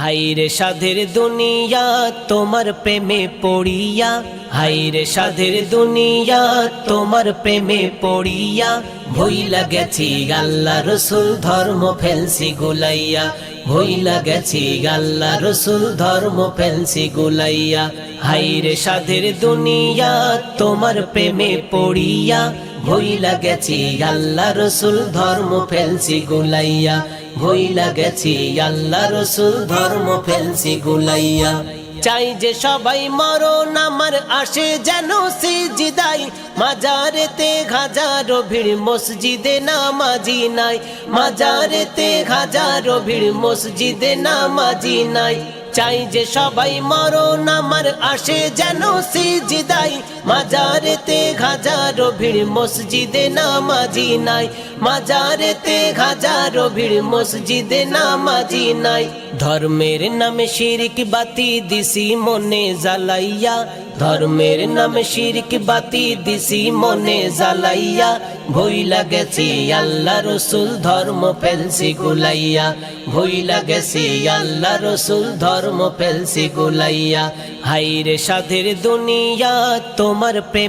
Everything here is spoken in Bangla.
হাইরে সাধের দুনিয়া তোমার প্রেমে পড়িয়া, হাইরে সাধের দুনিয়া তোমার প্রেমে পড়িয়া, ভুইলা গেছি আল্লাহ রসুল ধর্ম ফেলছি গুলাইয়া, ভুইলা গেছি আল্লাহ রসুল ধর্ম ফেলছি গুলাইয়া। হাইরে সাধের দুনিয়া তোমার প্রেমে পড়িয়া, ভুইলা গেছি আল্লাহ রসুল ধর্ম ফেলছি গুলাইয়া, ভুইলা গেছি আল্লাহ রসুল ধর্ম ফেলছি গুলাইয়া। চাই যে সবাই মরণ আমার আসে যেন সিজদায়, মাজারেতে হাজারো ভিড় মসজিদে নামাজি নাই, মাজারেতে হাজারো ভিড় মসজিদে নামাজি নাই। চাই যে সবাই মরণ আমার আসে যেন সিজদায়, মাজারেতে হাজারো ভিড় মসজিদে নামাজি নাই, মাজারেতে হাজারো ভিড় মসজিদে নামাজি নাই। ধর্মের নামে শিরক বাতি দিছি মনে জ্বালাইয়া, ধর্মের নামে শিরক বাতি দিছি মনে জ্বালাইয়া, ভুইলা গেছি আল্লাহ রসুল ধর্ম ফেলছি গুলাইয়া, ভুইলা গেছি আল্লাহ রসুল ধর্ম ফেলছি গুলাইয়া। হাইরে সাধের দুনিয়া তোমার প্রেম